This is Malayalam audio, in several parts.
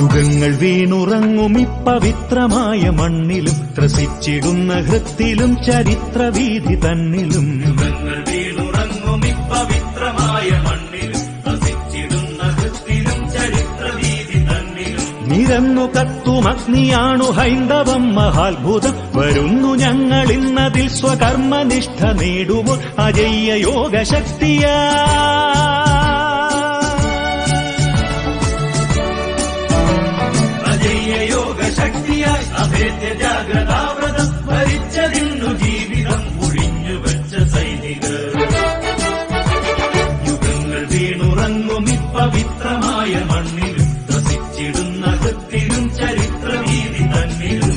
യുഗങ്ങൾ വീണുറങ്ങും ഇപ്പവിത്രമായ മണ്ണിലും ത്രസിച്ചിടുന്ന ഹൃത്തിലും ചരിത്രവീഥി തന്നിലും. യുഗങ്ങൾ വീണുറങ്ങും ഇപ്പവിത്രമായ മണ്ണിലും ത്രസിച്ചിടുന്ന ഹൃത്തിലും ചരിത്രവീഥി തന്നിലും. നിരന്നു കത്തുമഗ്നിയാണു ഹൈന്ദവം മഹാത്ഭുതം. വരുന്നു ഞങ്ങളിന്നതിൽ സ്വകർമ്മനിഷ്ഠ നേടുമ്പോൾ അജയ്യ യോഗശക്തിയാ. യോഗശക്തിയായി അഭേദ്യ ജാഗ്രതാവ്രതം ഭരിച്ചതിന്നു ജീവിതം ഒഴിഞ്ഞു വെച്ച സൈനികർ. യുഗങ്ങൾ വീണുറങ്ങും ഇപ്പവിത്രമായ മണ്ണിലും ത്രസിച്ചിടുന്ന ഹൃത്തിലും ചരിത്രവീഥി തന്നിലും.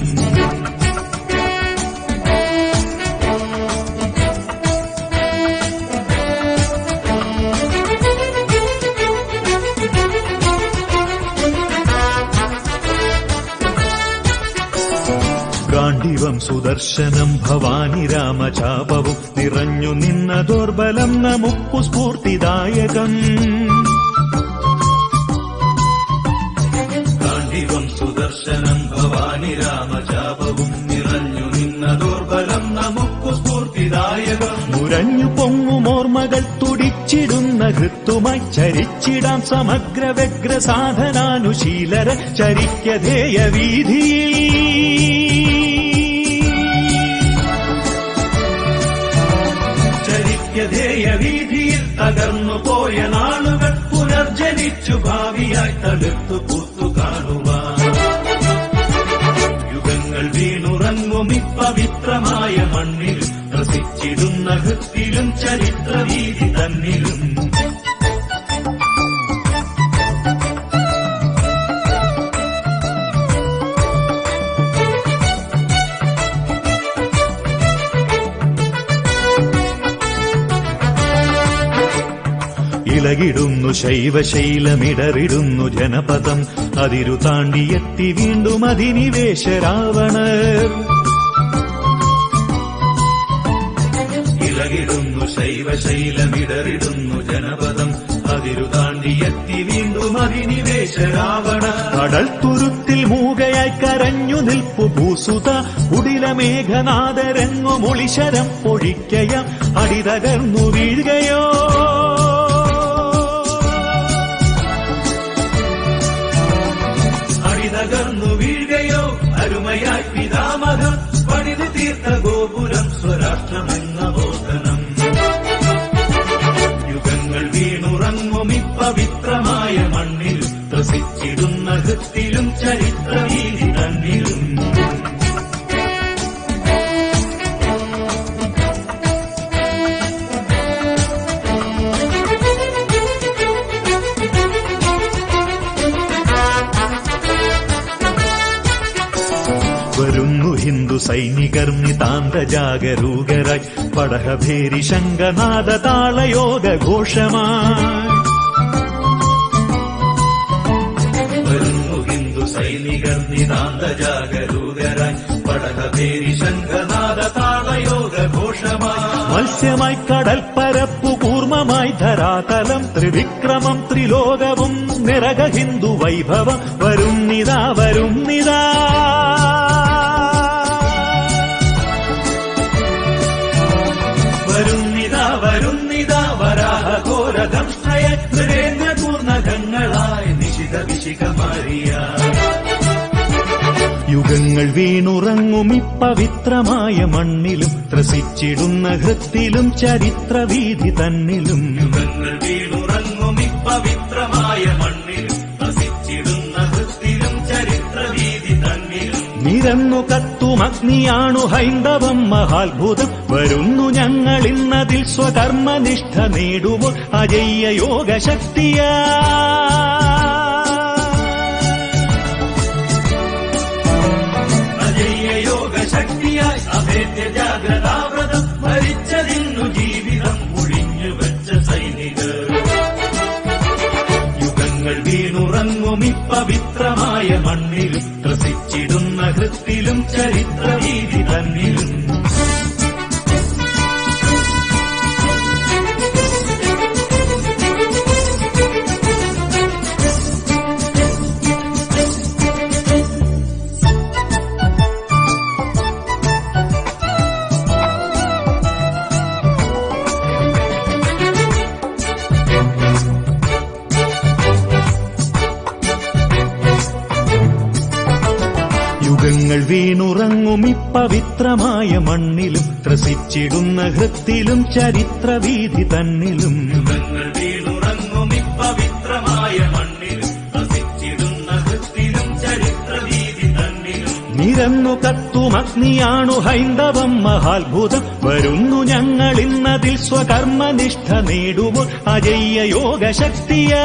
ഗാണ്ഡീവം സുദർശനം ഭവാനി രാമചാപവും നിറഞ്ഞു നിന്ന ദോർബലം നമുക്കു സ്ഫൂർത്തിദായകം. ഗാണ്ഡീവം സുദർശനം ഭവാനി രാമചാപവും നിറഞ്ഞു നിന്ന ദോർബലം നമുക്കു സ്ഫൂർത്തിദായകം. മുരഞ്ഞു പൊങ്ങുമോർമ്മകൾ തുടിച്ചിടുന്ന ഹൃത്തുമായി ചരിച്ചിടാം സമഗ്ര വ്യഗ്ര സാധനാനുശീലര ചരിക്കധേയ വീതിയിൽ. ധ്യേയവീഥിയിൽ തകർന്നു പോയ നാളുകൾ പുനർജനിച്ചു ഭാവിയായി തടുത്തു പൂത്തു കാണുവാൻ. യുഗങ്ങൾ വീണുറങ്ങും ഇപ്പവിത്രമായ മണ്ണിലും ത്രസിച്ചിടുന്ന ഹൃത്തിലും ചരിത്രവീഥി തന്നിലും. ഇളകിടുന്നു ശൈവശൈലമിടറിടുന്നു ജനപദം. അതിരു താണ്ടിയെത്തി വീണ്ടും അധിനിവേശ രാവണർ. ഇളകിടുന്നു ശൈവശൈലമിടറിടുന്നു ജനപദം. അതിരു താണ്ടിയെത്തി വീണ്ടും അധിനിവേശ രാവണർ. കടൽ തുരുത്തിൽ മൂകയായി കരഞ്ഞു നിൽപ്പു ഭൂസുത. കുടിലമേഘനാദരങ്ങു മൊളിശരം പൊഴിക്കയാം. അടിതകർന്നു വീഴുകയോ തകർന്നു വീഴുകയോ അരുമയായി പിതാമഹം പണിതു തീർത്ത ഗോപുരം സ്വരാഷ്ട്രമെന്ന ബോധനം. യുഗങ്ങൾ വീണുറങ്ങും ഇപ്പവിത്രമായ മണ്ണിൽ ത്രസിച്ചിടുന്ന ഹൃത്തിലും ചരിത്രവീഥി തന്നിലും. വരുന്നു ഹിന്ദു സൈനികർ നിതാന്ത ജാഗരൂകരായി. പടഹഭേരി ശംഖനാദ താളയോഗ ഘോഷമായി. വരുന്നു ഹിന്ദു സൈനികർ നിതാന്ത ജാഗരൂകരായി. പടഹഭേരി ശംഖനാദ താളയോഗ ഘോഷമായി. മത്സ്യമായി കടൽപ്പരപ്പു കൂർമ്മമായി ധരാതലം. ത്രിവിക്രമം ത്രിലോകവും നിറക ഹിന്ദു വൈഭവം. വരുന്നിതാ വരുന്നിതാ വരുന്നിതാ വരുന്നിതാ വരാഹഘോരദംഷ്ടയ നൃപൂർണകങ്ങളായി നിശിത വിശിഖമാരിയ. യുഗങ്ങൾ വീണുറങ്ങും ഇപ്പവിത്രമായ മണ്ണിലും ത്രസിച്ചിടുന്ന ഹൃത്തിലും ചരിത്രവീഥി തന്നിലും. യുഗങ്ങൾ വീണുറങ്ങും ഇപ്പവിത്രമായ മണ്ണിലും ത്രസിച്ചിടുന്ന ഹൃത്തിലും ചരിത്രവീഥി തന്നിലും. നിരന്നു കത്തുമഗ്നിയാണു ഹൈന്ദവം മഹാത്ഭുതം. വരുന്നു ഞങ്ങളിന്നതിൽ സ്വകർമ്മനിഷ്ഠ നേടുമ്പോൾ അജയ്യ യോഗശക്തിയാ. അജയ്യ യോഗശക്തിയായി അഭേദ്യ ജാഗ്രതാവ്രതം ഭരിച്ചതിന്നു ജീവിതം ഒഴിഞ്ഞു വെച്ച സൈനികർ. യുഗങ്ങൾ വീണുറങ്ങും ഇപ്പവിത്രമായ മണ്ണിലും ത്രസിച്ചിടുന്ന ഹൃത്തിലും ചരിത്രവീഥി തന്നിലും. യുഗങ്ങൾ വീണുറങ്ങും ഇപ്പവിത്രമായ മണ്ണിലും ത്രസിച്ചിടുന്ന ഹൃത്തിലും ചരിത്രവീഥി തന്നിലും യുഗങ്ങൾ വീണുറങ്ങും ഇപ്പവിത്രമായ മണ്ണിലും ത്രസിച്ചിടുന്ന ഹൃത്തിലും ചരിത്രവീഥി തന്നിലും നിരന്നു കത്തും അഗ്നിയാണു ഹൈന്ദവം മഹാത്ഭുതം വരുന്നു ഞങ്ങളിന്നതിൽ സ്വകർമ്മനിഷ്ഠ നേടുമ്പോൾ അജയ്യ യോഗശക്തിയാ